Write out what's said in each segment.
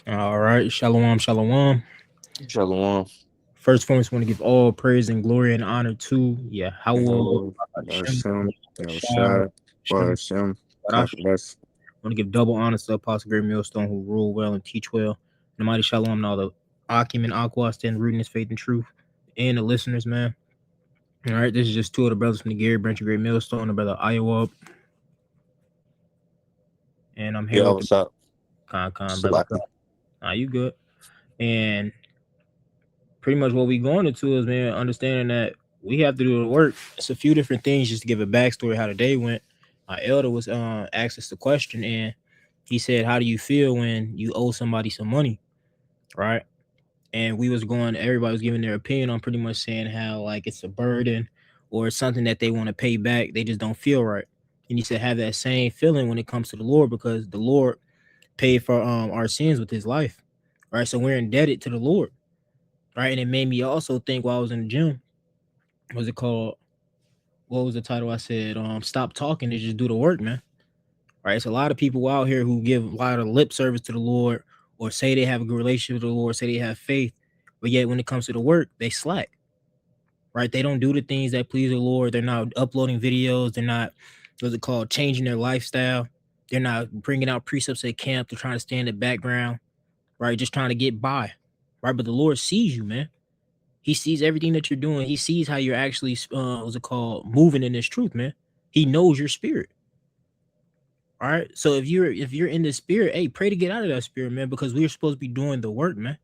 All right, shalom, shalom. Shalom. First and foremost, want to give all praise and glory and honor to Yahweh, Yahweh, Shem, Hashem, Shai, Yahushai, Shem, Hashem, God Barash. bless. Want to give double honor to Apostle Great Millstone, who rule well and teach well. And the mighty shalom and all the Akim and Aqua stand rooted in his faith and truth, and the listeners, man. All right, this is just two of the brothers from the Gary Branch of Great Millstone, the brother Iowa, and I'm here Yeah, with the what's up? brother. Salaki. You good? And pretty much what we going into is, man, understanding that we have to do the work. It's a few different things just to give a backstory how the day went. My elder was asked us the question, and he said, "How do you feel when you owe somebody some money?" Right? And we was going. Everybody was giving their opinion on pretty much saying how like it's a burden or it's something that they want to pay back. They just don't feel right. And he said, "Have that same feeling when it comes to the Lord because the Lord paid for our sins with His life, right? So we're indebted to the Lord." Right. And it made me also think while I was in the gym, what's it called? What was the title? I said, stop talking and just do the work, man. Right. It's a lot of people out here who give a lot of lip service to the Lord or say they have a good relationship with the Lord, say they have faith, but yet when it comes to the work, they slack. Right. They don't do the things that please the Lord. They're not uploading videos. They're not, what's it called, changing their lifestyle. They're not bringing out precepts at camp. They're trying to stay in the background, right? Just trying to get by, right? But the Lord sees you, man. He sees everything that you're doing. He sees how you're actually, what's it called, moving in this truth, man. He knows your spirit. All right. So if you're in the spirit, hey, pray to get out of that spirit, man, because we're supposed to be doing the work, man.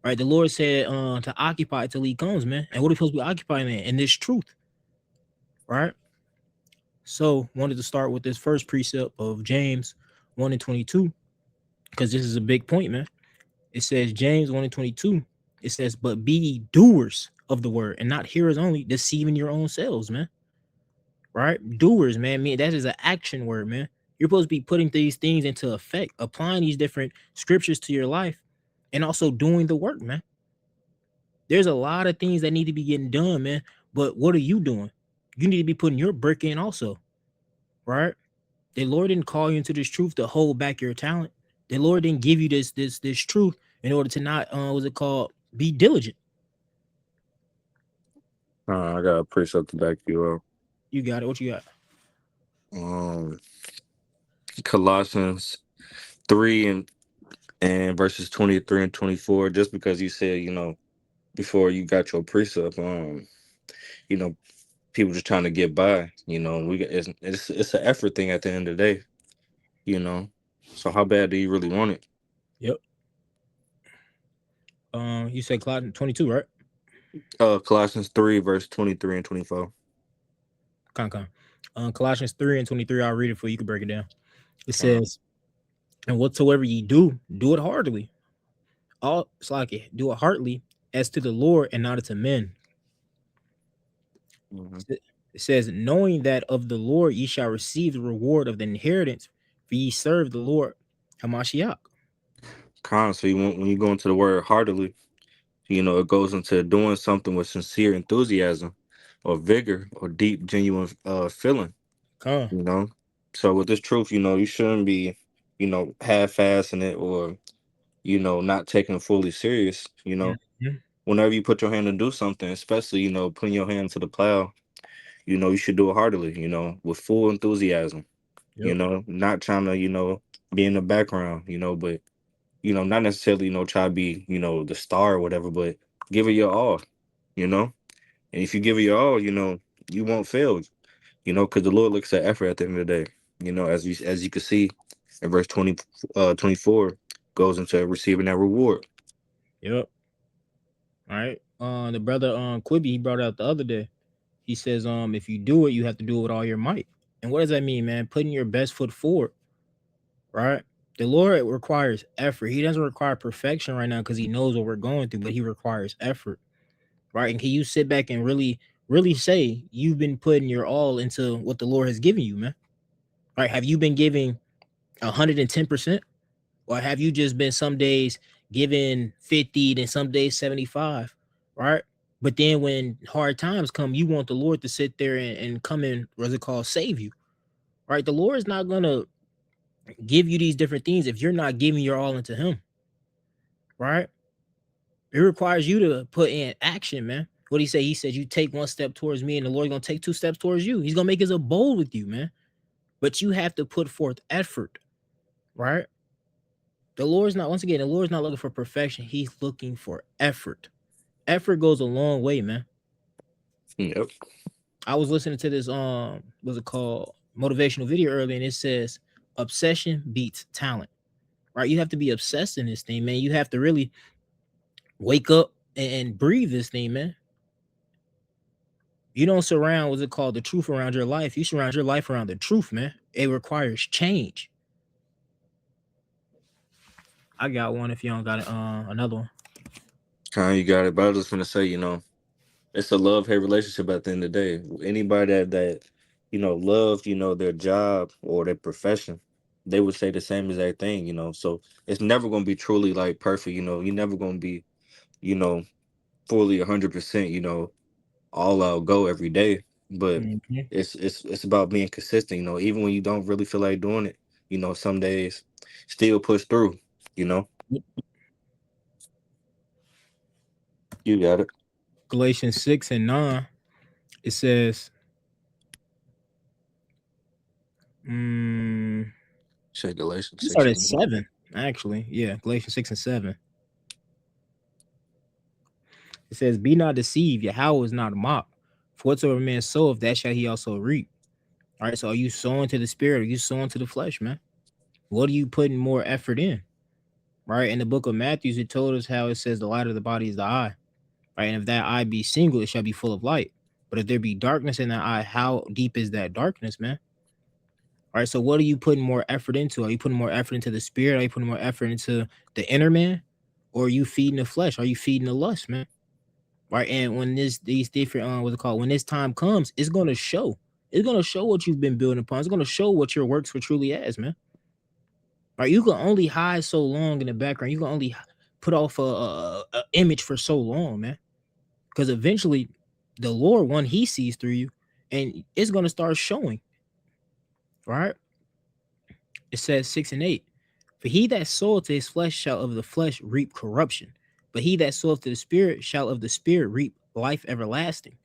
Right. The Lord said to occupy till He comes, man. And what are we supposed to be occupying in this truth? Right. So wanted to start with this first precept of James 1 and 22, because this is a big point, man. It says James 1 and 22. It says, but be ye doers of the word and not hearers only, deceiving your own selves, man. Right? Doers, man. That is an action word, man. You're supposed to be putting these things into effect, applying these different scriptures to your life, and also doing the work, man. There's a lot of things that need to be getting done, man. But what are you doing? You need to be putting your brick in also, right? The Lord didn't call you into this truth to hold back your talent. The Lord didn't give you this truth in order to not what's it called? Be diligent. I got a precept to back you up. You got it. What you got? Um, Colossians 3 and verses 23 and 24. Just because you said, before you got your precept, you know, people just trying to get by. It's an effort thing at the end of the day. You know, so how bad do you really want it? Yep. You said Cloud 22, right? Colossians 3 verse 23 and 24. Con. Colossians 3 and 23. I'll read it for you. You can break it down. It Uh, says, and whatsoever ye do, do it heartily. All it's like it, do it heartily as to the Lord and not to men. mhm. It says, knowing that of the Lord ye shall receive the reward of the inheritance, for ye serve the Lord Hamashiach. So when you go into the word heartily, it goes into doing something with sincere enthusiasm or vigor or deep, genuine feeling, Con. you know. So with this truth, you shouldn't be, half-assing it or, not taking it fully serious, Mhm. Whenever you put your hand to do something, especially, putting your hand to the plow, you should do it heartily, with full enthusiasm, Yep. not trying to, be in the background, but not necessarily, try to be, the star or whatever, but give it your all, you know. And if you give it your all, you won't fail, because the Lord looks at effort at the end of the day. As you can see in verse 24 goes into receiving that reward. Yep. All right. The brother Quibby, he brought out the other day. He says, if you do it, you have to do it with all your might. And what does that mean, man? Putting your best foot forward, right? The Lord requires effort. He doesn't require perfection right now because he knows what we're going through, but he requires effort, right? And can you sit back and really say you've been putting your all into what the Lord has given you, man? Right? Have you been giving 110%? Or have you just been some days giving 50, then some days 75, right? But then when hard times come, you want the Lord to sit there and come in, what's it called, save you, right? The Lord is not gonna give you these different things if you're not giving your all into Him, right? It requires you to put in action, man. What did he say? He said, you take one step towards me, and the Lord's gonna take 2 steps towards you. He's gonna make his abode with you, man. But you have to put forth effort, right? The Lord's not, once again, the Lord's not looking for perfection. He's looking for effort. Effort goes a long way, man. Yep. I was listening to this what's it called, motivational video earlier, and it says obsession beats talent. Right? You have to be obsessed in this thing, man. You have to really wake up and breathe this thing, man. You don't surround what's it called, the truth around your life. You surround your life around the truth, man. It requires change. I got one if you don't got it, another one. You got it. But I was just gonna say, it's a love-hate relationship at the end of the day. Anybody that love, their job or their profession, they would say the same exact thing, So it's never gonna be truly like perfect, You're never gonna be, you know, fully 100%, all out go every day. But Mhm. it's about being consistent, even when you don't really feel like doing it, some days still push through, you know. You got it. Galatians 6:9, it says, mm, Say Galatians it 6 started at and 1. 7, actually. Yeah, Galatians 6:7. It says, be not deceived, Yahweh is not mocked. For whatsoever man soweth, that shall he also reap. All right, so are you sowing to the spirit, or are you sowing to the flesh, man? What are you putting more effort in? Right? In the book of Matthew, it told us how it says the light of the body is the eye. Right? And if that eye be single, it shall be full of light. But if there be darkness in that eye, how deep is that darkness, man? All right, so what are you putting more effort into? Are you putting more effort into the spirit? Are you putting more effort into the inner man? Or are you feeding the flesh? Are you feeding the lust, man? Right? And when these different what's it called? When this time comes, it's gonna show. It's gonna show what you've been building upon. It's gonna show what your works for truly as, man. Right? You can only hide so long in the background. You can only put off a image for so long, man. Because eventually, the Lord, one, He sees through you, and it's gonna start showing. Right? It says 6 and 8. For he that soweth to his flesh shall of the flesh reap corruption, but he that soweth to the spirit shall of the spirit reap life everlasting.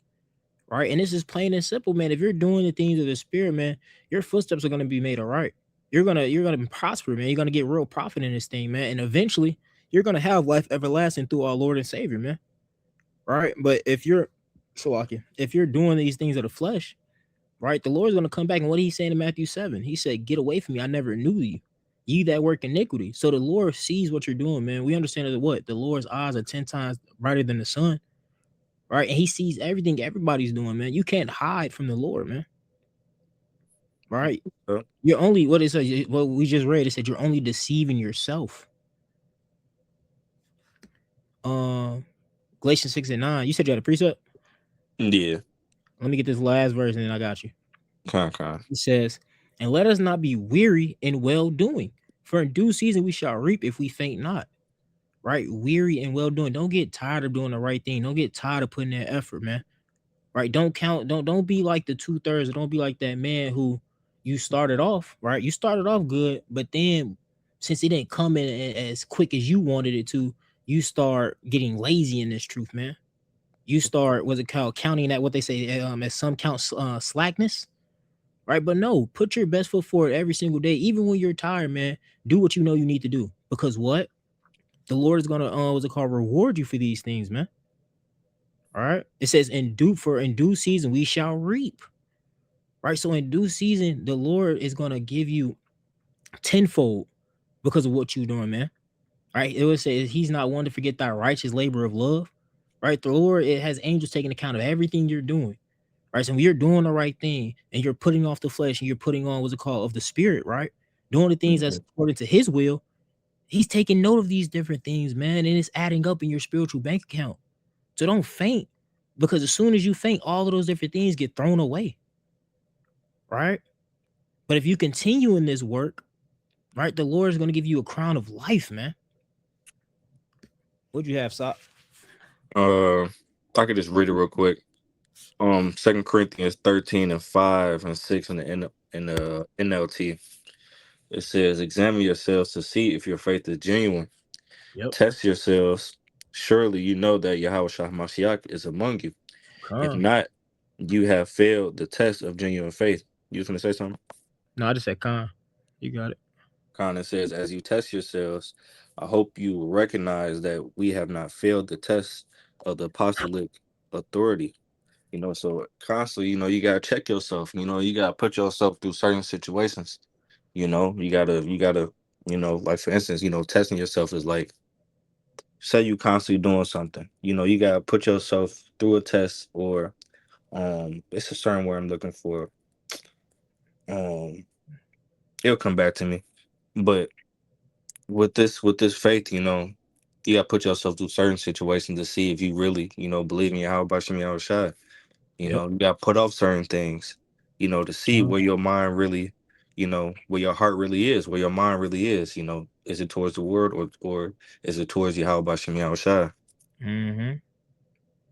Right? And this is plain and simple, man. If you're doing the things of the spirit, man, your footsteps are gonna be made all right. You're gonna prosper, man. You're gonna get real profit in this thing, man. And eventually you're gonna have life everlasting through our Lord and Savior, man. Right? But if you're if you're doing these things of the flesh, right, the Lord's gonna come back, and what he's saying in Matthew 7, he said, get away from me, I never knew you. Ye that work iniquity. So the Lord sees what you're doing, man. We understand that what the Lord's eyes are 10 times brighter than the sun, right? And he sees everything everybody's doing, man. You can't hide from the Lord, man. Right? You're only what we just read. It said you're only deceiving yourself. Galatians 6:9. You said you had a precept? Yeah. Let me get this last verse and then I got you. Con. It says, and let us not be weary in well doing, for in due season we shall reap if we faint not. Right? Weary and well doing. Don't get tired of doing the right thing. Don't get tired of putting that effort, man. Right? Don't be like the 2/3. Don't be like that man who you started off, right? You started off good, but then since it didn't come in as quick as you wanted it to, you start getting lazy in this truth, man. You start, what's it called, counting that, what they say, as some count slackness, right? But no, put your best foot forward every single day, even when you're tired, man. Do what you know you need to do, because what the Lord is gonna what's it called, reward you for these things, man. All right. It says in due season we shall reap. Right. So in due season, the Lord is gonna give you tenfold because of what you're doing, man. Right. It would say he's not one to forget thy righteous labor of love. Right. The Lord, it has angels taking account of everything you're doing. Right. So when you're doing the right thing and you're putting off the flesh and you're putting on what's it called of the spirit, right? Doing the things that's according to his will, he's taking note of these different things, man, and it's adding up in your spiritual bank account. So don't faint, because as soon as you faint, all of those different things get thrown away. Right. But if you continue in this work, right, the Lord is going to give you a crown of life, man. What'd you have, Sok? I could just read it real quick. 2 Corinthians 13:5 and 6 in the NLT. It says, examine yourselves to see if your faith is genuine. Yep. Test yourselves. Surely you know that Yahweh Shah Mashiach is among you. If Con. not, you have failed the test of genuine faith. You was gonna say something? No, I just said con. You got it. Khan says, as you test yourselves, I hope you recognize that we have not failed the test of the apostolic authority. So constantly, you gotta check yourself. You gotta put yourself through certain situations. You gotta, like for instance, testing yourself is like, say you constantly doing something. You gotta put yourself through a test, or it's a certain word I'm looking for. Um, it'll come back to me. But with this faith, you gotta put yourself through certain situations to see if you really, believe in Yahweh Bashim Yahweh Shai. Yep. You gotta put off certain things, to see Con. where your mind really, where your heart really is, where your mind really is. Is it towards the word, or is it towards Yahweh Bashim Yahweh Shai? Mm-hmm.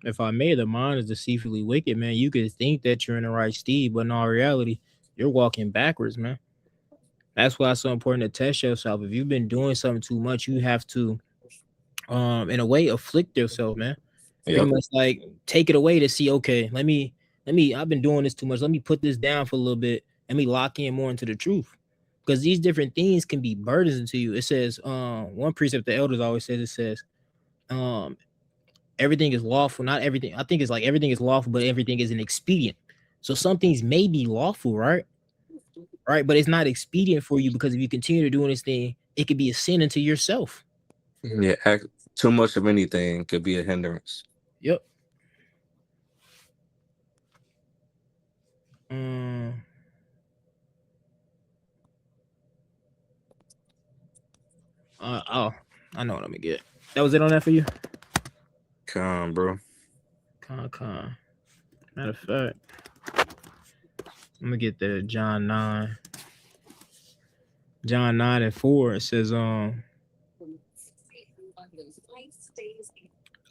If I may, the mind is deceitfully wicked, man. You could think that you're in the right steed, but in all reality, you're walking backwards, man. That's why it's so important to test yourself. If you've been doing something too much, you have to, in a way, afflict yourself, man. Pretty Yep. much like take it away to see, okay, let me, I've been doing this too much. Let me put this down for a little bit. Let me lock in more into the truth. Because these different things can be burdens to you. It says, one precept the elders always says, it says, um, everything is lawful. Not everything. I think it's like everything is lawful, but everything is an expedient. So some things may be lawful, right? Right, but it's not expedient for you because if you continue to doing this thing, it could be a sin unto yourself. Yeah. Too much of anything could be a hindrance. Yep. Um. Oh, I know what I'm gonna get. That was it on that for you. Come, bro. Con. Matter of fact, I'm gonna get the John 9. John 9:4. It says, I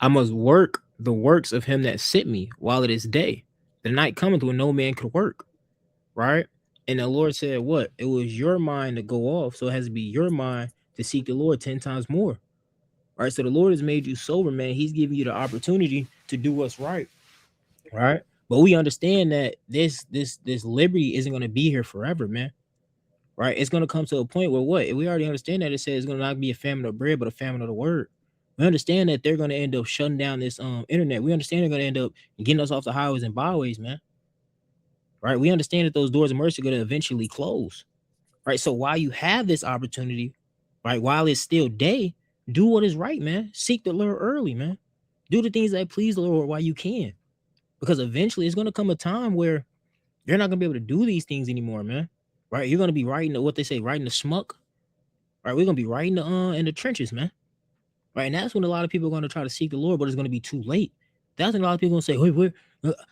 must work the works of him that sent me while it is day. The night cometh when no man could work. Right? And the Lord said, what? It was your mind to go off. So it has to be your mind to seek the Lord 10 times more. Right? So the Lord has made you sober, man. He's giving you the opportunity to do what's right. Right? But we understand that this liberty isn't going to be here forever, man. Right? It's going to come to a point where what? We already understand that it says it's going to not be a famine of bread, but a famine of the word. We understand that they're going to end up shutting down this internet. We understand they're going to end up getting us off the highways and byways, man. Right? We understand that those doors of mercy are going to eventually close. Right? So while you have this opportunity, right, while it's still day, do what is right, man. Seek the Lord early, man. Do the things that please the Lord while you can, because eventually it's going to come a time where you're not going to be able to do these things anymore, man. Right? You're going to be riding what they say, riding the smuck. Right? We're going to be riding the in the trenches, man. Right? And that's when a lot of people are going to try to seek the Lord, but it's going to be too late. That's when a lot of people going to say, wait, wait,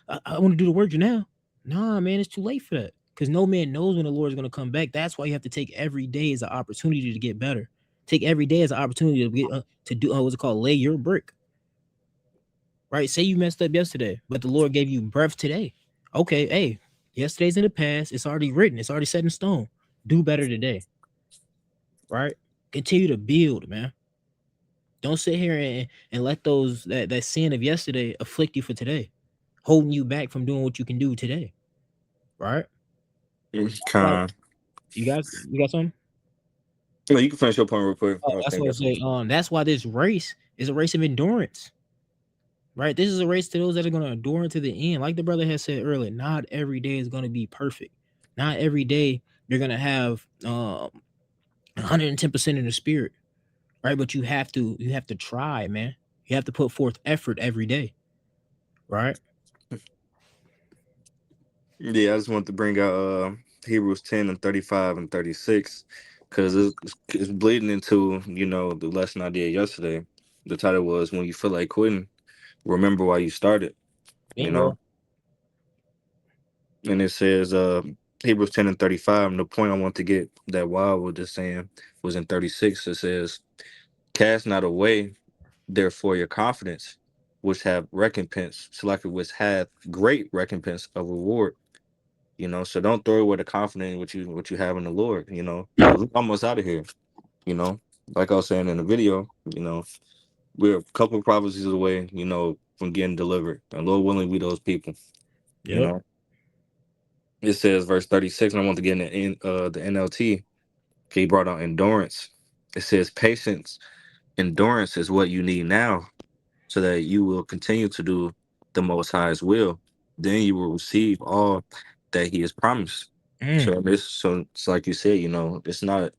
I want to do the work now. Nah, man, it's too late for that. Because no man knows when the Lord is going to come back. That's why you have to take every day as an opportunity to get better. Take every day as an opportunity to get to do what's it called, lay your brick. Right? Say you messed up yesterday, but the Lord gave you breath today. Okay, hey, yesterday's in the past. It's already written. It's already set in stone. Do better today. Right? Continue to build, man. Don't sit here and let those that sin of yesterday afflict you for today, holding you back from doing what you can do today. Right? Like, Come. you got something? No, you can finish your point real quick. Oh, I that's think what I'm that's what. saying. That's why this race is a race of endurance. Right? This is a race to those that are going to endure to the end. Like the brother has said earlier, not every day is going to be perfect. Not every day you're going to have 110% in the spirit. Right? But you have to try, man. You have to put forth effort every day. Right? Yeah, I just want to bring out Hebrews 10 and 35 and 36, because it's bleeding into the lesson I did yesterday. The title was, when you feel like quitting, remember why you started. You know, Bingo. and it says Hebrews 10 and 35. And the point I want to get that while was just saying was in 36. It says, cast not away therefore your confidence, which have recompense, select which hath great recompense of reward. So don't throw away the confidence what you have in the Lord. Because we're almost out of here. You know. like I was saying in the video, we're a couple of prophecies away, from getting delivered. And Lord willing, we those people. You Yep. know, it says verse 36, and I want to get the NLT. He brought out endurance. It says patience, endurance is what you need now, so that you will continue to do the Most High's will. Then you will receive all that He has promised. Mm. So it's like you said, it's not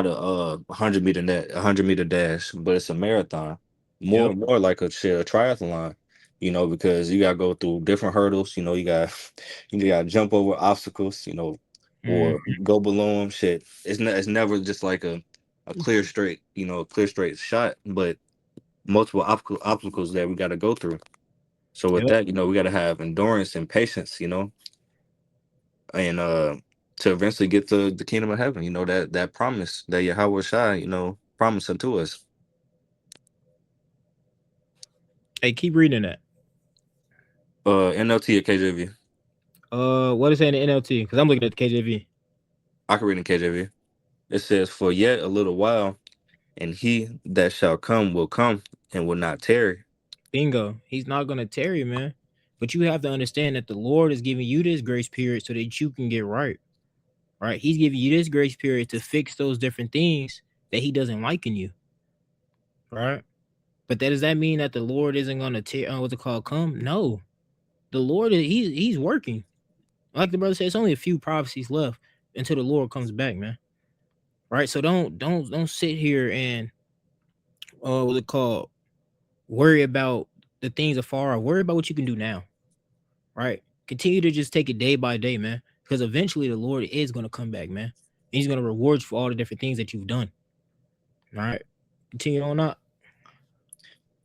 a 100 meter net, 100 meter dash, but it's a marathon. More Yep. more like a triathlon, because you gotta go through different hurdles. You gotta jump over obstacles, Mm. or go below them. Shit, it's never just like a clear straight, a clear straight shot, but multiple obstacles that we gotta go through. So with Yep. that, we gotta have endurance and patience, and to eventually get to the kingdom of heaven, that promise that Yahweh Shai, promised unto us. Hey, keep reading that. NLT or KJV? What is that in the NLT? Because I'm looking at the KJV. I can read in KJV. It says, "For yet a little while, and he that shall come will come and will not tarry." Bingo. He's not gonna tear you, man. But you have to understand that the Lord is giving you this grace period so that you can get right. Right? He's giving you this grace period to fix those different things that he doesn't like in you. Right? But does that mean that the Lord isn't gonna tear what's it called come? No. The Lord is he's working. Like the brother said, it's only a few prophecies left until the Lord comes back, man. Right? So don't sit here and what's it called? Worry about the things afar. Worry about what you can do now. Right? Continue to just take it day by day, man. Because eventually the Lord is gonna come back, man. And he's gonna reward you for all the different things that you've done. All right. Continue on up.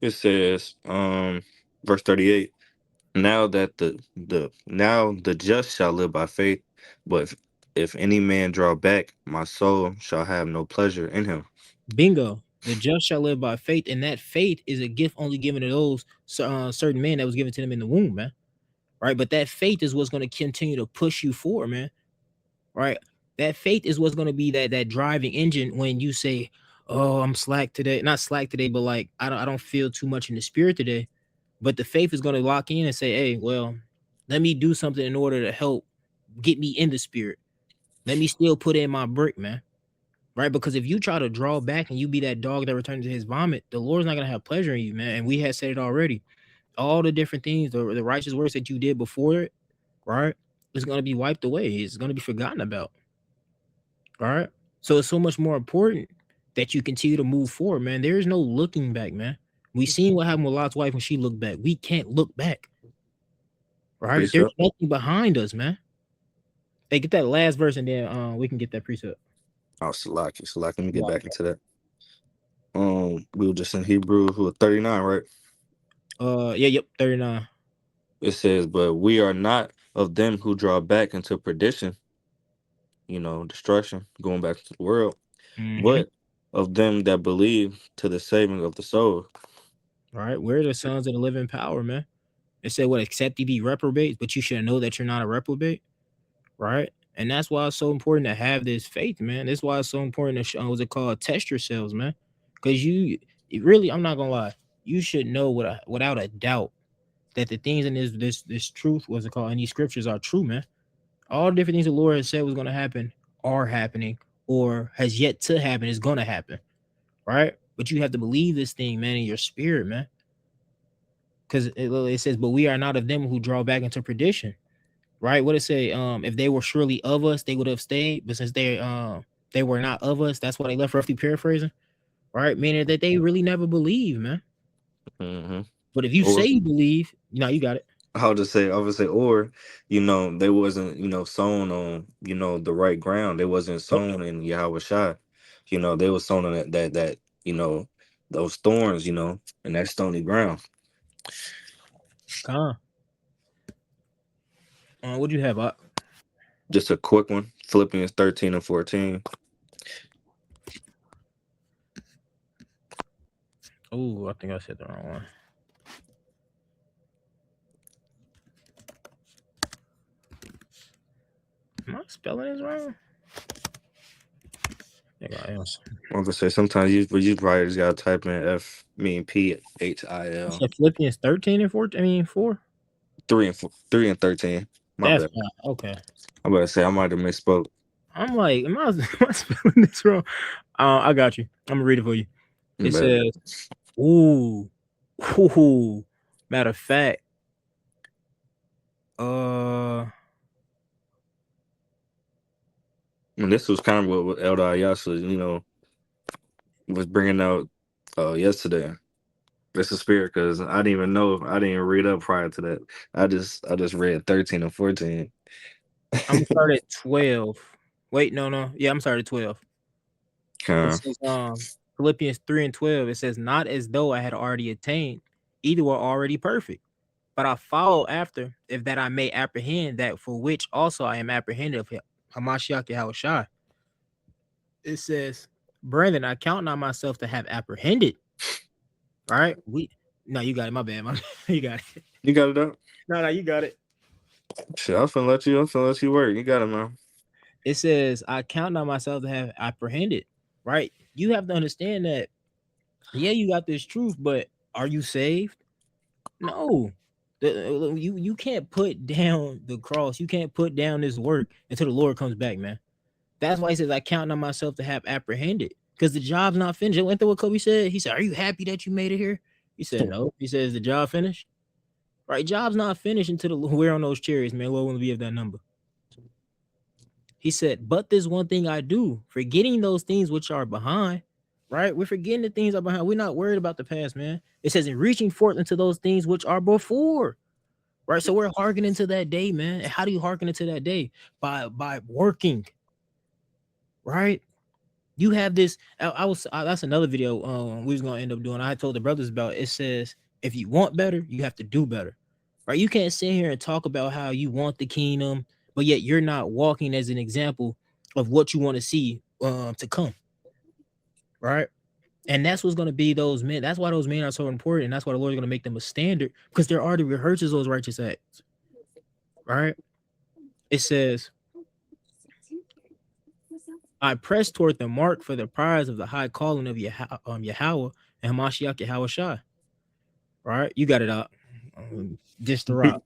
It says, verse 38. Now the just shall live by faith, but if any man draw back, my soul shall have no pleasure in him. Bingo. The just shall live by faith, and that faith is a gift only given to those certain men that was given to them in the womb, man. Right? But that faith is what's going to continue to push you forward, man. Right? That faith is what's going to be that driving engine when you say, "Oh, I'm slack today." Not slack today, but like I don't feel too much in the spirit today. But the faith is going to lock in and say, "Hey, well, let me do something in order to help get me in the spirit. Let me still put in my brick, man." Right? Because if you try to draw back and you be that dog that returns to his vomit, the Lord's not gonna have pleasure in you, man. And we had said it already. All the different things, the righteous works that you did before it, right? It's gonna be wiped away. It's gonna be forgotten about. All right. So it's so much more important that you continue to move forward, man. There is no looking back, man. We seen what happened with Lot's wife when she looked back. We can't look back, right? There's Precept. nothing behind us, man. Hey, get that last verse and then we can get that precept. Oh, Salaki. Let me get back into that. We were just in Hebrew, who 39, right? Yeah, yep, 39. It says, "But we are not of them who draw back into perdition, destruction, going back to the world, Mm-hmm. but of them that believe to the saving of the soul." All right, we're the sons of the living power, man. It said, "What except you be reprobate, but you should know that you're not a reprobate." Right, and that's why it's so important to have this faith, man. That's why it's so important to what's it called, test yourselves, man. Because it really, I'm not gonna lie, you should know without a doubt that the things in this truth, what's it called, in these scriptures are true, man. All the different things the Lord has said was gonna happen are happening, or has yet to happen, is gonna happen, right? But you have to believe this thing, man, in your spirit, man. Because it says, "But we are not of them who draw back into perdition." Right? What it say? If they were surely of us, they would have stayed. But since they were not of us, that's why they left. Roughly paraphrasing, right? Meaning that they really never believe, man. Hmm. But if you say Or you believe, you got it. I would say, or they wasn't sown on the right ground. They wasn't Yep. sown in Yahweh Shai. They was sown on that those thorns, and that stony ground. Con. What'd you have? Just a quick one, Philippians 13 and 14. Oh, I think I said the wrong one. Am I spelling this wrong? I was I'm gonna say sometimes you probably just gotta type in PHIL. said Philippians 13 and 14. I mean 4. 3 and 13. My That's bad. okay. I'm about to say I might have misspoke. I'm like, am I spelling this wrong? I got you. I'm gonna read it for you. It says, ooh. Matter of fact, And this was kind of what Elder Ayasa, was bringing out yesterday. It's a spirit because I didn't even know. I didn't even read up prior to that. I just read 13 and 14. I'm gonna start at 12. Wait, no. Yeah, I'm starting at 12. It says Philippians 3 and 12. It says, not as though I had already attained, either were already perfect, but I follow after, if that I may apprehend that for which also I am apprehended of Hamashiach Yahushua. It says, Brandon, I count not myself to have apprehended. Right? No, you got it. My bad. You got it. You got it up? No, you got it. Shit, I'm finna let you work. You got it, man. It says, I count not myself to have apprehended. Right? You have to understand that, yeah, you got this truth, but are you saved? No. You can't put down the cross. You can't put down this work until the Lord comes back, man. That's why he says, I count not myself to have apprehended, because the job's not finished. Went through what Kobe said. He said, are you happy that you made it here? He said, no. He says, the job finished? Right? Job's not finished until we're on those chariots, man. Lord will be of that number. He said, but this one thing I do, forgetting those things which are behind. Right? We're forgetting the things are behind. We're not worried about the past, man. It says, in reaching forth into those things which are before. Right? So we're hearkening to that day, man. And how do you hearken into that day? By working. Right? You have this. That's another video we was gonna end up doing. I told the brothers about it. It says, if you want better, you have to do better. Right? You can't sit here and talk about how you want the kingdom, but yet you're not walking as an example of what you want to see to come. Right? And that's what's going to be those men. That's why those men are so important. And that's why the Lord is going to make them a standard, because they're already rehearses those righteous acts. Right? It says, I press toward the mark for the prize of the high calling of Yahweh and Hamashiach Yahushua. Right? You got it out. Just the rock.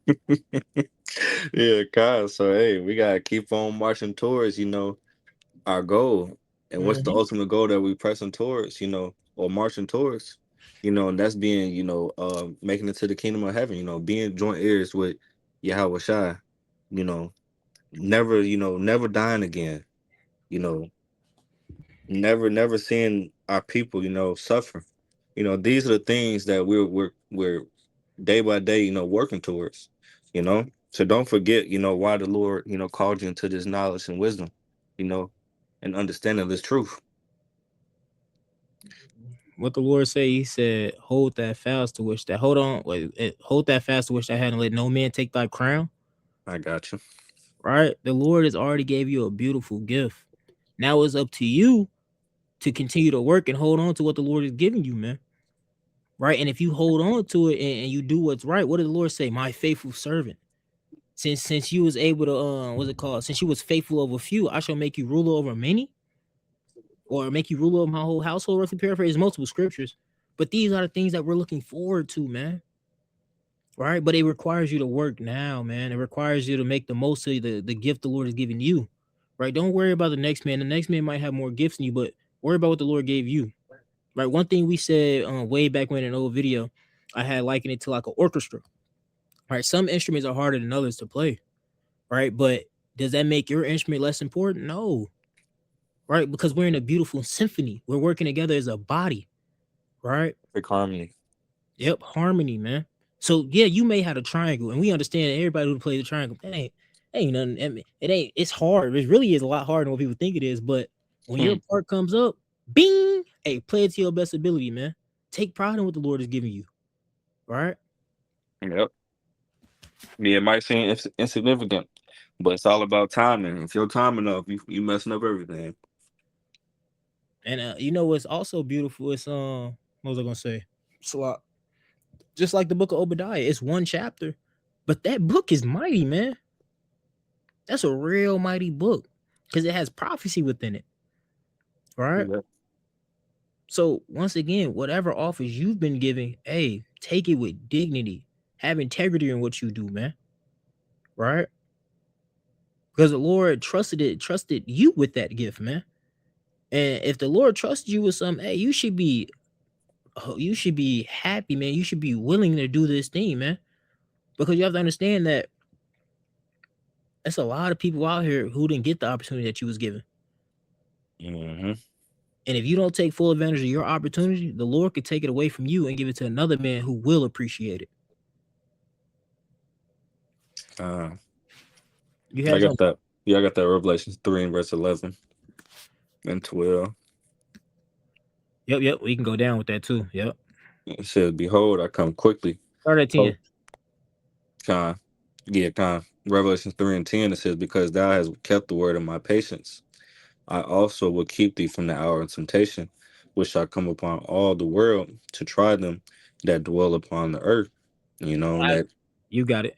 Yeah, God. So hey, we gotta keep on marching towards, our goal. And what's the ultimate goal that we pressing towards, or marching towards? And that's being, making it to the kingdom of heaven, being joint heirs with Yahweh Shai, never dying again, never seeing our people, suffer. These are the things that we're day by day, working towards, So don't forget, why the Lord, called you into this knowledge and wisdom, and understanding this truth. What the Lord say? He said, hold that fast to which that hold that fast to which I hadn't let no man take thy crown. I got you. Right? The Lord has already gave you a beautiful gift. Now it's up to you to continue to work and hold on to what the Lord is giving you, man. Right? And if you hold on to it and you do what's right, what did the Lord say? My faithful servant. Since you was able to what's it called? Since you was faithful over few, I shall make you ruler over many, or make you ruler of my whole household. Roughly paraphrase multiple scriptures. But these are the things that we're looking forward to, man. Right? But it requires you to work now, man. It requires you to make the most of the gift the Lord has given you. Right? Don't worry about the next man. The next man might have more gifts than you, but worry about what the Lord gave you. Right? One thing we said way back when in an old video, I had likened it to like an orchestra. Right? Some instruments are harder than others to play. Right? But does that make your instrument less important? No. Right? Because we're in a beautiful symphony. We're working together as a body. Right? Perfect harmony. Yep, harmony, man. So yeah, you may have a triangle, and we understand that everybody who plays the triangle, ain't nothing. I mean, it's hard. It really is a lot harder than what people think it is. But when your part comes up, bing, hey, play it to your best ability, man. Take pride in what the Lord is giving you. Right? Yep. Yeah, it might seem insignificant, but it's all about timing. If you're timing up, you messing up everything. And you know what's also beautiful? It's what was I gonna say? It's a lot. Just like the book of Obadiah, it's one chapter, but that book is mighty, man. That's a real mighty book because it has prophecy within it. right? Yeah. So once again, whatever office you've been given, hey, take it with dignity, have integrity in what you do, man. Right? Because the Lord trusted you with that gift, man. And if the Lord trusts you with something, hey, you should be happy, man. You should be willing to do this thing, man. Because you have to understand that there's a lot of people out here who didn't get the opportunity that you was given. Mm-hmm. And if you don't take full advantage of your opportunity, the Lord could take it away from you and give it to another man who will appreciate it. Uh, You I had got some. that. Yeah, I got that Revelations 3 and verse 11 and 12. Yep. We can go down with that too. Yep. It says, "Behold, I come quickly." Start at 10. Oh, Con. Yeah, Con. Revelations 3 and 10, it says, "Because thou hast kept the word of my patience, I also will keep thee from the hour of temptation, which shall come upon all the world to try them that dwell upon the earth." You know, that You got it.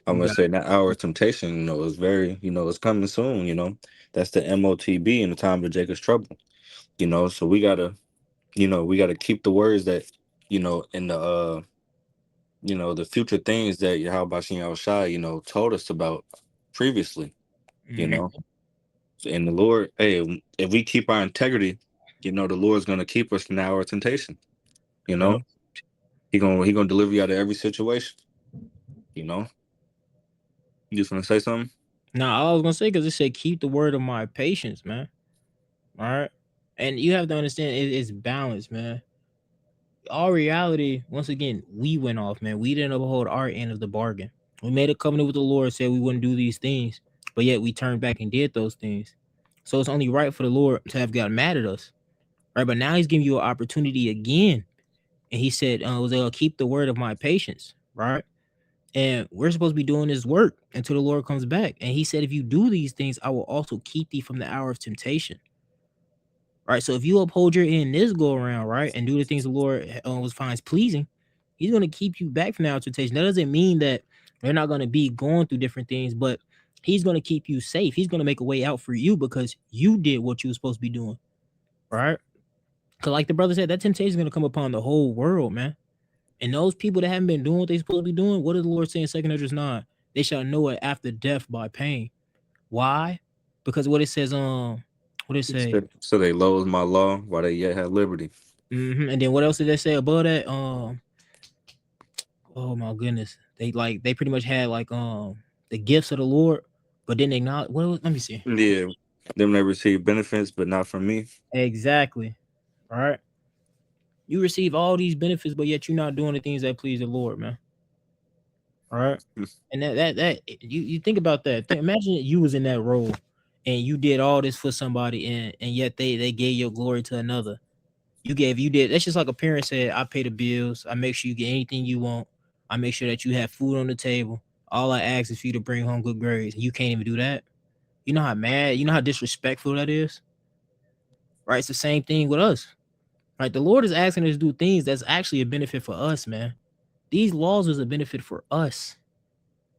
I'm You gonna got say that hour of temptation, is very, it's coming soon, That's the MOTB in the time of Jacob's trouble. So we gotta keep the words that, in the future things that Yahweh Shem Shai, told us about previously, you it. know. And the Lord, hey, if we keep our integrity, the Lord's gonna keep us from the hour of temptation. You know, Yep. he gonna deliver you out of every situation. You know, you just wanna say something? Now, all I was gonna say because it said keep the word of my patience, man. All right, and you have to understand it's balance, man. All reality, once again, we went off, man. We didn't uphold our end of the bargain. We made a covenant with the Lord, said we wouldn't do these things, but yet we turned back and did those things. So it's only right for the Lord to have gotten mad at us, right? But now He's giving you an opportunity again, and He said, "They'll keep the word of my patience," right? And we're supposed to be doing this work until the Lord comes back. And He said, "If you do these things, I will also keep thee from the hour of temptation." Right. So if you uphold your end this go around, right, and do the things the Lord was finds pleasing, He's going to keep you back from the hour of temptation. That doesn't mean that they're not going to be going through different things, but He's going to keep you safe. He's going to make a way out for you because you did what you were supposed to be doing. Right. Because, like the brother said, that temptation is going to come upon the whole world, man. And those people that haven't been doing what they're supposed to be doing, what does the Lord say in 2 Esdras 9? They shall know it after death by pain. Why? Because what it says, what it say? So they loathe my law while they yet have liberty. And then what else did they say above that? Oh my goodness, they pretty much had like the gifts of the Lord, but then they not. Let me see. Yeah, them they receive benefits, but not from me. Exactly. All right. You receive all these benefits, but yet you're not doing the things that please the Lord, man. All right. And that you think about that. Imagine you was in that role and you did all this for somebody and yet they gave your glory to another. You did. That's just like a parent said, I pay the bills, I make sure you get anything you want, I make sure that you have food on the table. All I ask is for you to bring home good grades. You can't even do that. You know how mad, you know how disrespectful that is? Right? It's the same thing with us. Right? The Lord is asking us to do things that's actually a benefit for us, man. These laws is a benefit for us,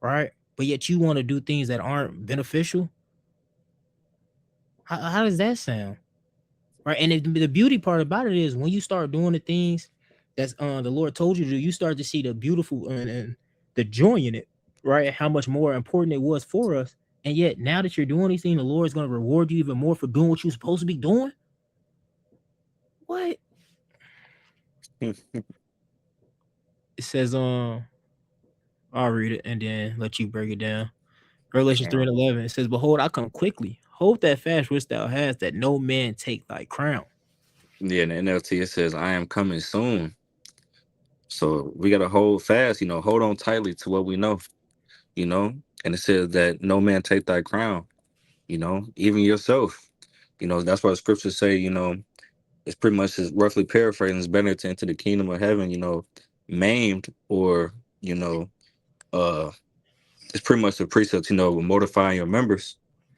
right? But yet you want to do things that aren't beneficial. How does that sound? Right? And the beauty part about it is when you start doing the things that's the Lord told you to do, you start to see the beautiful and the joy in it, right? How much more important it was for us. And yet now that you're doing these things, the Lord is going to reward you even more for doing what you're supposed to be doing. What? It says, I'll read it and then let you break it down. Revelation 3 and 11. It says, "Behold, I come quickly. Hold that fast which thou hast, that no man take thy crown." Yeah, in the NLT it says, "I am coming soon." So we gotta hold fast, hold on tightly to what we know, you know. And it says that no man take thy crown, even yourself. That's why the scriptures say, it's pretty much is roughly paraphrasing, it's better to enter the kingdom of heaven, maimed or, uh it's pretty much the precept, mortifying your members,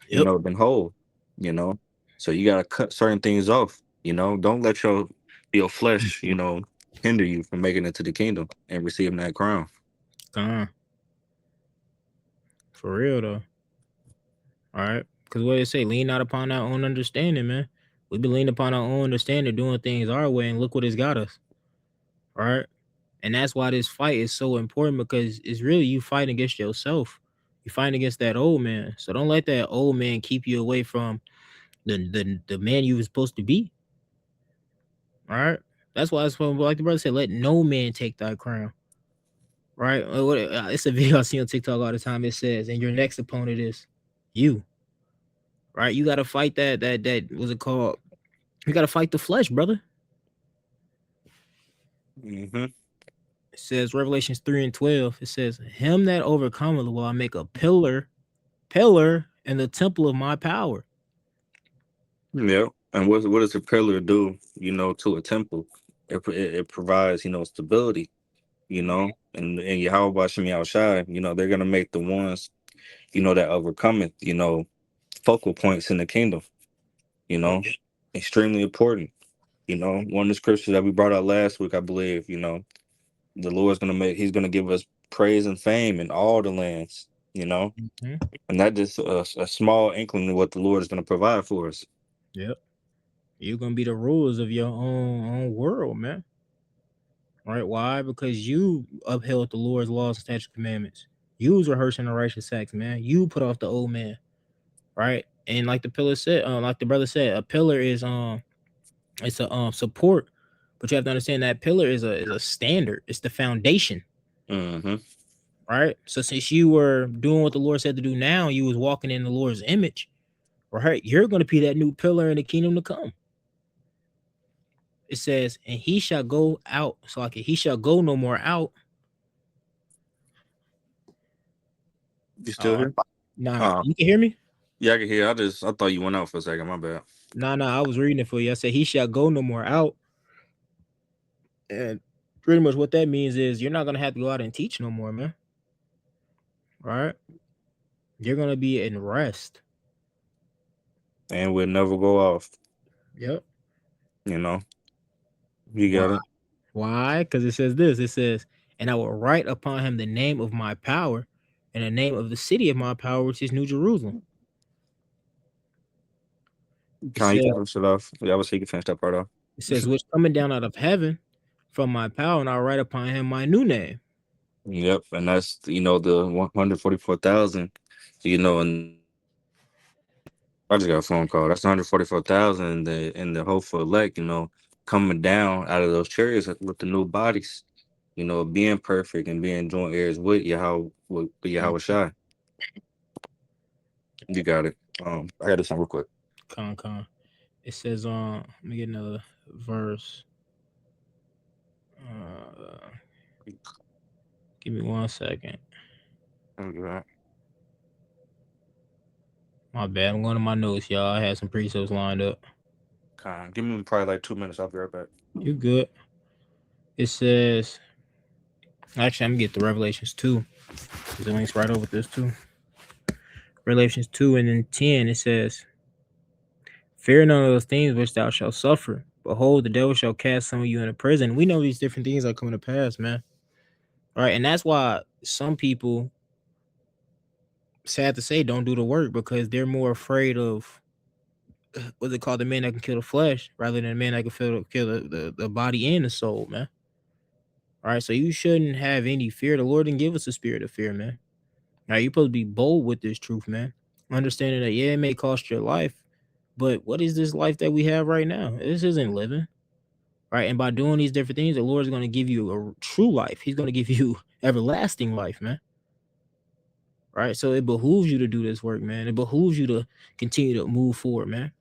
Yep. than whole, you know. So you gotta cut certain things off, Don't let your flesh, hinder you from making it to the kingdom and receiving that crown. For real though. All right. Because what it say, lean not upon our own understanding, man. We've been leaning upon our own understanding, doing things our way, and look what it's got us. Right. And that's why this fight is so important, because it's really you fighting against yourself. You fighting against that old man. So don't let that old man keep you away from the man you were supposed to be. All right. That's why it's like the brother said, let no man take thy crown. Right. It's a video I see on TikTok all the time. It says, and your next opponent is you. Right. You gotta fight that what's it called? You gotta fight the flesh, brother. Mm-hmm. It says Revelations 3:12. It says, him that overcometh will I make a pillar in the temple of my power. Yeah. And what does a pillar do, to a temple? It provides, stability, and Yahweh Bashem Yahushai, they're gonna make the ones, that overcometh, focal points in the kingdom, extremely important. One of the scriptures that we brought out last week, I believe, the Lord's he's gonna give us praise and fame in all the lands, Mm-hmm. and that just a small inkling of what the Lord is gonna provide for us. Yep. You're gonna be the rulers of your own world, man. Right? Why? Because you upheld the Lord's laws and statute commandments. You was rehearsing the righteous acts, man. You put off the old man, right? And like the pillar said, like the brother said, a pillar is it's a support, but you have to understand that pillar is a standard. It's the foundation, Mm-hmm. right? So since you were doing what the Lord said to do, now you was walking in the Lord's image, right? You're gonna be that new pillar in the kingdom to come. It says, and he shall go out. So like he shall go no more out. You still here? Nah, Uh, you can hear me? yeah, I can hear. I thought you went out for a second. My bad. Nah, I was reading it for you. I said he shall go no more out. And pretty much what that means is you're not gonna have to go out and teach no more, man. Right? You're gonna be in rest. And we'll never go off. Yep. You got Why? it. Why? Because it says this. It says, and I will write upon him the name of my power and the name of the city of my power, which is New Jerusalem. It You says, can finish it off. Yeah, I was you can finish that part off. which coming down out of heaven from my power, and I'll write upon him my new name. Yep, and that's the 144,000. And I just got a phone call. That's 144,000 in the hopeful elect. Coming down out of those chariots with the new bodies. Being perfect and being joint heirs with Yahweh Shai. You got it. I got to do something real quick. Con. It says, let me get another verse. Give me 1 second. Okay. My bad. I'm going to my notes, y'all. I had some precepts lined up. Give me probably like 2 minutes. I'll be right back. You good? It says, actually, I'm gonna get the Revelations 2. The link's right over this too. Revelations 2 and then 10. It says, fear none of those things which thou shalt suffer. Behold, the devil shall cast some of you into prison. We know these different things are coming to pass, man. All right, and that's why some people, sad to say, don't do the work, because they're more afraid of what's it called, the man that can kill the flesh, rather than the man that can kill the body and the soul, man. All right, so you shouldn't have any fear. The Lord didn't give us a spirit of fear, man. All right, you're supposed to be bold with this truth, man. Understanding that, yeah, it may cost your life, but what is this life that we have right now? This isn't living, right? And by doing these different things, the Lord is going to give you a true life. He's going to give you everlasting life, man. Right? So it behooves you to do this work, man. It behooves you to continue to move forward, man.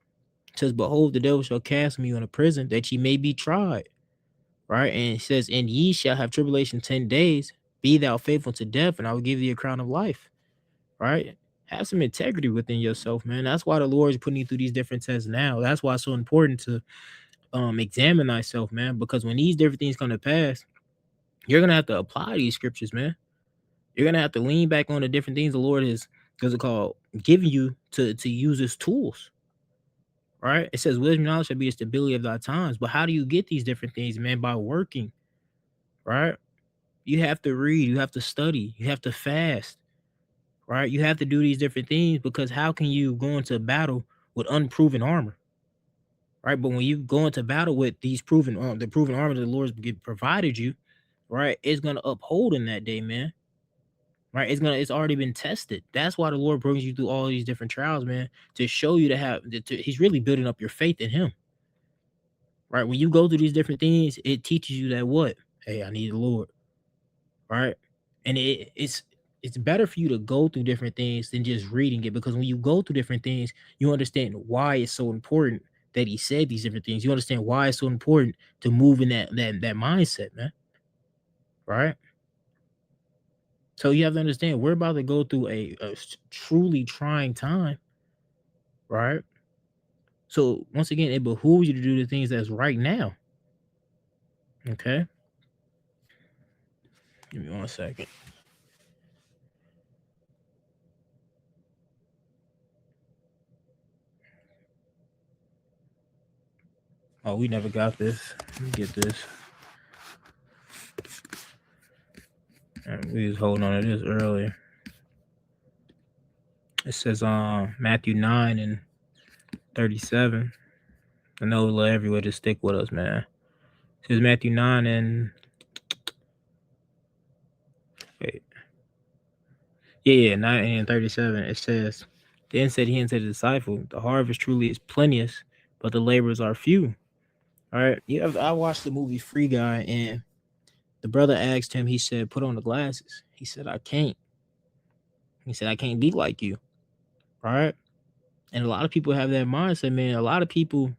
It says, behold, the devil shall cast you into prison that ye may be tried. Right? And it says, and ye shall have tribulation 10 days. Be thou faithful to death, and I will give thee a crown of life. Right? Have some integrity within yourself, man. That's why the Lord is putting you through these different tests now. That's why it's so important to examine thyself, man. Because when these different things come to pass, you're gonna have to apply these scriptures, man. You're gonna have to lean back on the different things the Lord is, what's it called, giving you to use as tools. Right? It says, wisdom knowledge shall be the stability of thy times. But how do you get these different things, man? By working, right? You have to read, you have to study, you have to fast, right? You have to do these different things, because how can you go into battle with unproven armor? right? But when you go into battle with these the proven armor that the Lord's provided you, right, it's gonna uphold in that day, man. Right? It's already been tested. That's why the Lord brings you through all these different trials, man, to show you He's really building up your faith in Him. Right? When you go through these different things, it teaches you that what? Hey, I need the Lord. Right? And it's better for you to go through different things than just reading it, because when you go through different things, you understand why it's so important that He said these different things. You understand why it's so important to move in that mindset, man. Right? So you have to understand we're about to go through a truly trying time, right? So once again, it behooves you to do the things that's right now. Okay. Give me 1 second. Oh, we never got this. Let me get this. We was holding on to this earlier. It says Matthew 9 and 37. I know we'll everywhere to stick with us, man. It says Matthew 9 and wait. Yeah, 9 and 37. It says, then said he unto the disciple, the harvest truly is plenteous, but the laborers are few. All right. Yeah, I watched the movie Free Guy, and the brother asked him, he said, put on the glasses. He said, I can't. He said, I can't be like you. All right. And a lot of people have that mindset, man. A lot of people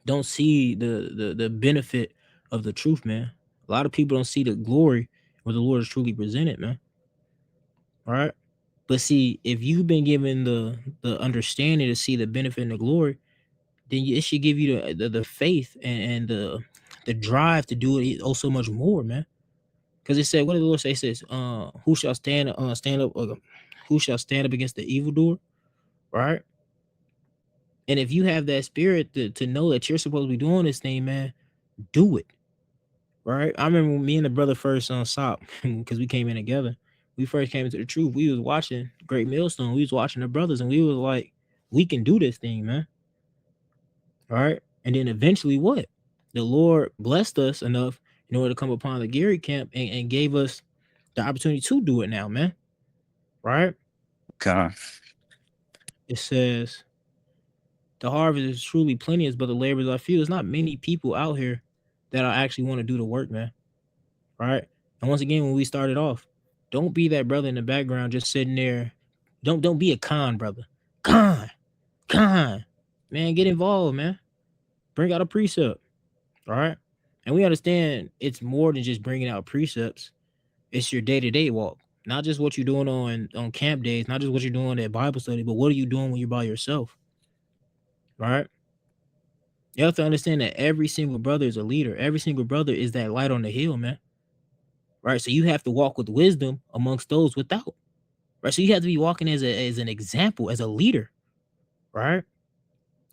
don't see the benefit of the truth, man. A lot of people don't see the glory where the Lord is truly presented, man. All right. But see, if you've been given the understanding to see the benefit and the glory, then it should give you the faith and the drive to do it so much more, man. Because it said, what did the Lord say? It says, who shall stand up, who shall stand up against the evildoer, right? And if you have that spirit to know that you're supposed to be doing this thing, man, do it, right? I remember when me and the brother first SOP, because we came in together. We first came into the truth. We was watching Great Millstone. We was watching the brothers, and we was like, we can do this thing, man. All right. And then eventually what? The Lord blessed us enough in order to come upon the Gary camp and gave us the opportunity to do it now, man. Right? God. It says the harvest is truly plenteous, but the laborers are few. There's not many people out here that actually want to do the work, man. Right? And once again, when we started off, don't be that brother in the background just sitting there. Don't be a con brother. Con. Man, get involved, man. Bring out a precept. All right. And we understand it's more than just bringing out precepts. It's your day-to-day walk. Not just what you're doing on camp days, not just what you're doing at Bible study, but what are you doing when you're by yourself? All right. You have to understand that every single brother is a leader. Every single brother is that light on the hill, man. Right. So you have to walk with wisdom amongst those without. Right. So you have to be walking as an example, as a leader. Right.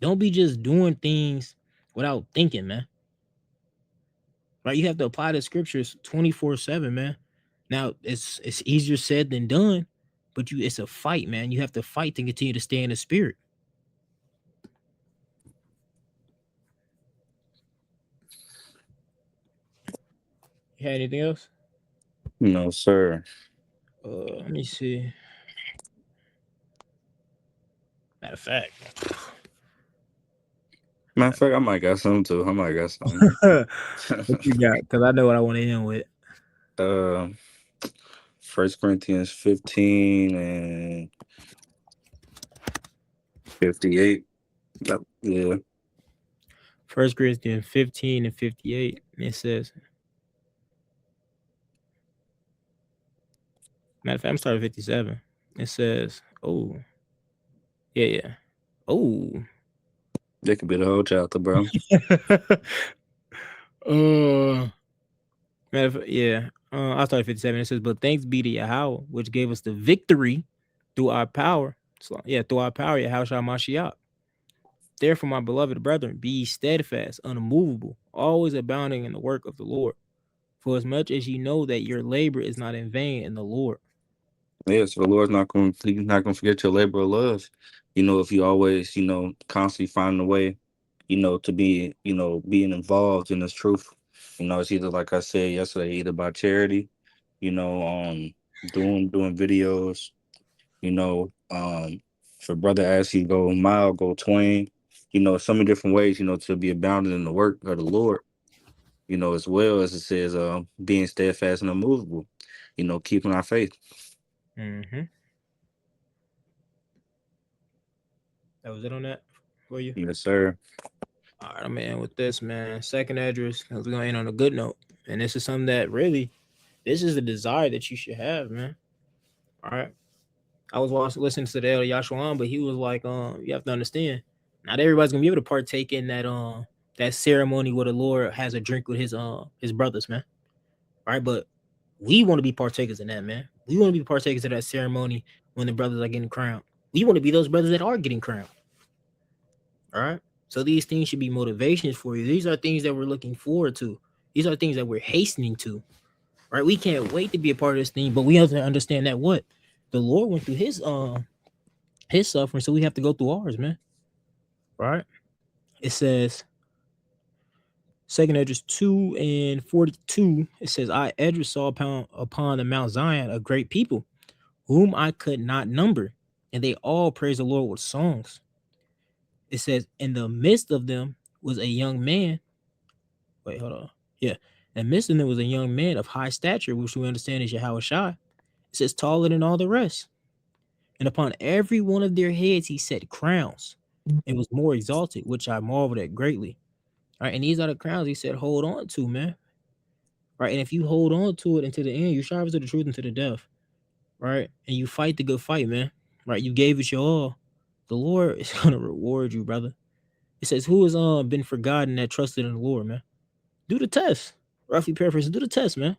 Don't be just doing things without thinking, man. Right. You have to apply the scriptures 24/7, man. Now it's easier said than done, but it's a fight, man. You have to fight to continue to stay in the spirit. You had anything else? No, sir. Let me see. Matter of fact, I might got something too. I might got something. what you got? Because I know what I want to end with. 1 Corinthians 15 and 58. Yeah. 1 Corinthians 15 and 58. And it says, matter of fact, I'm starting 57. It says, oh, yeah. Oh. That could be the whole chapter, bro. Yeah. I started 57. It says, but thanks be to Yahweh, which gave us the victory through our power. So, through our power, Yahweh Mashiach. Therefore, my beloved brethren, be steadfast, unmovable, always abounding in the work of the Lord. For as much as you know that your labor is not in vain in the Lord. Yeah, so the Lord's not going to forget your labor of love. If you always, constantly find a way, to be, being involved in this truth. It's either like I said yesterday, either by charity, you know, doing videos, you know, for brother as he go mile, go twain, so many different ways, to be abounded in the work of the Lord, as well as it says, being steadfast and unmovable, keeping our faith. Mm-hmm. That was it on that for you. Yes, sir. All right, man. With this, man, second address, 'cause we're gonna end on a good note, and this is something that really, this is the desire that you should have, man. All right. I was listening to the El Yashuan, but he was like, you have to understand, not everybody's gonna be able to partake in that ceremony where the Lord has a drink with his brothers, man. All right, but we want to be partakers in that, man. We want to be partakers of that ceremony when the brothers are getting crowned. We want to be those brothers that are getting crowned. All right. So these things should be motivations for you. These are things that we're looking forward to. These are things that we're hastening to. Right. We can't wait to be a part of this thing, but we have to understand that what the Lord went through his suffering, so we have to go through ours, man. Right. It says Second Esdras 2:42. It says, I Esdras saw upon the Mount Zion a great people, whom I could not number, and they all praise the Lord with songs. It says, in the midst of them was a young man. Wait, hold on. Yeah. In the midst of them was a young man of high stature, which we understand is Yahweh Shai. It says, taller than all the rest. And upon every one of their heads he set crowns. It was more exalted, which I marveled at greatly. All right. And these are the crowns he said, hold on to, man. Right. And if you hold on to it until the end, you sharp to the truth until the death. Right. And you fight the good fight, man. Right. You gave it your all. The Lord is going to reward you, brother. It says, who has been forgotten that trusted in the Lord, man? Do the test. Roughly paraphrasing, do the test, man.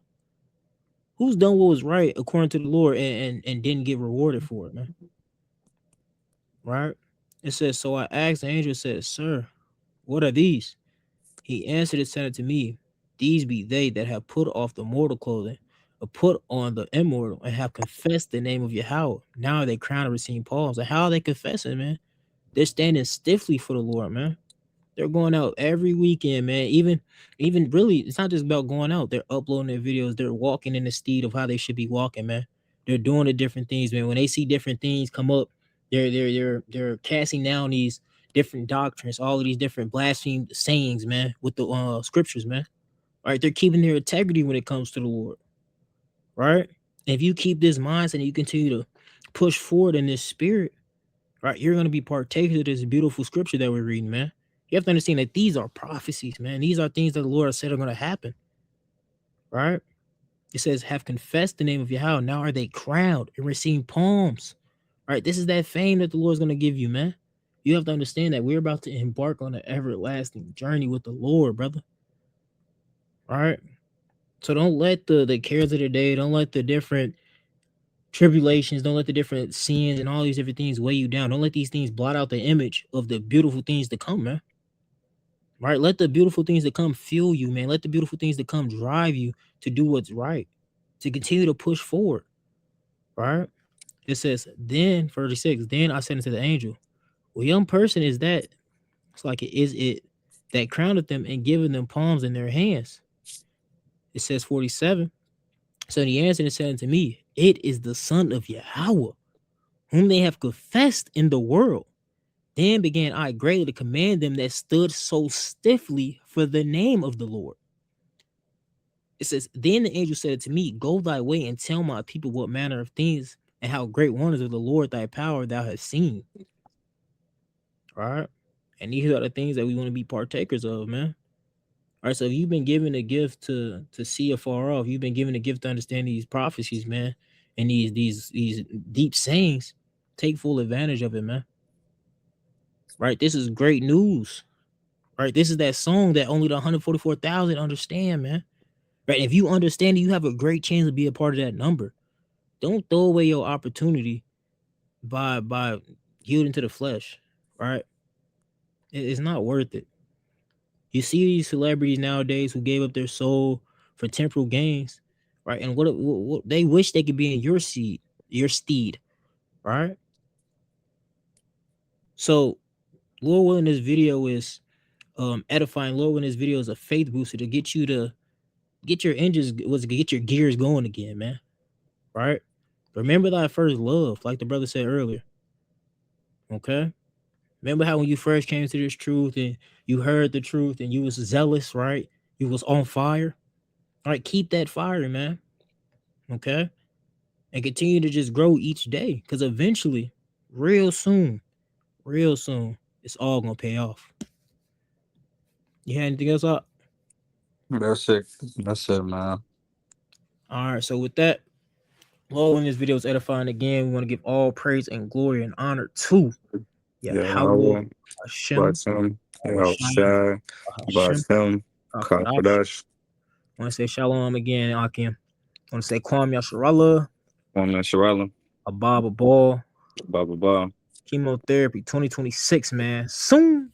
Who's done what was right according to the Lord and didn't get rewarded for it, man? Right? It says, so I asked the angel, said, sir, what are these? He answered and said unto me, these be they that have put off the mortal clothing, or put on the immortal, and have confessed the name of Yahweh. Now are they crowned and receiving palms. And how are they confessing, man? They're standing stiffly for the Lord, man. They're going out every weekend, man. Even really, it's not just about going out. They're uploading their videos. They're walking in the steed of how they should be walking, man. They're doing the different things, man. When they see different things come up, they're casting down these different doctrines, all of these different blaspheme sayings, man, with the scriptures, man. All right, they're keeping their integrity when it comes to the Lord. Right? And if you keep this mindset and you continue to push forward in this spirit, right, you're gonna be partakers of this beautiful scripture that we're reading, man. You have to understand that these are prophecies, man. These are things that the Lord has said are going to happen. Right? It says, have confessed the name of Yahweh. Now are they crowned and receiving palms. Right? This is that fame that the Lord's going to give you, man. You have to understand that we're about to embark on an everlasting journey with the Lord, brother. All right? So don't let the cares of the day, don't let the different tribulations, don't let the different sins and all these different things weigh you down. Don't let these things blot out the image of the beautiful things to come, man. Right? Let the beautiful things that come fuel you, man. Let the beautiful things that come drive you to do what's right, to continue to push forward. Right? It says, then 36, then I said unto the angel, what young person is that? It's like it that crowned them and given them palms in their hands. It says 47. So he answered and said unto me, it is the son of Yahweh, whom they have confessed in the world. Then began I greatly to command them that stood so stiffly for the name of the Lord. It says, then the angel said to me, go thy way and tell my people what manner of things and how great wonders of the Lord thy power thou hast seen. All right. And these are the things that we want to be partakers of, man. All right. So if you've been given a gift to see afar off, you've been given a gift to understand these prophecies, man, and these deep sayings, take full advantage of it, man. Right. This is great news. Right. This is that song that only the 144,000 understand, man. Right. If you understand it, you have a great chance to be a part of that number. Don't throw away your opportunity by yielding to the flesh. Right. It's not worth it. You see these celebrities nowadays who gave up their soul for temporal gains. Right. And what they wish they could be in your steed. Right. So Lord willing, this video is edifying Lord in this video is a faith booster to get you to get your get your gears going again, man. Right? Remember that first love, like the brother said earlier. Okay. Remember how when you first came to this truth and you heard the truth and you was zealous, right? You was on fire. All right, keep that fire, man. Okay. And continue to just grow each day. Because eventually, real soon, it's all gonna pay off. You had anything else up? That's it. That's it, man. All right, so with that, Lord, when this video is edifying again, we want to give all praise and glory and honor to Yahweh, Hashem, Bashem, Shai, Bashem, Kakadash. I want to say shalom again, Akim. I want to say Kwam Yasharallah, Shirala, Abab Abal, Baba Ba. Chemotherapy 2026, man. Soon.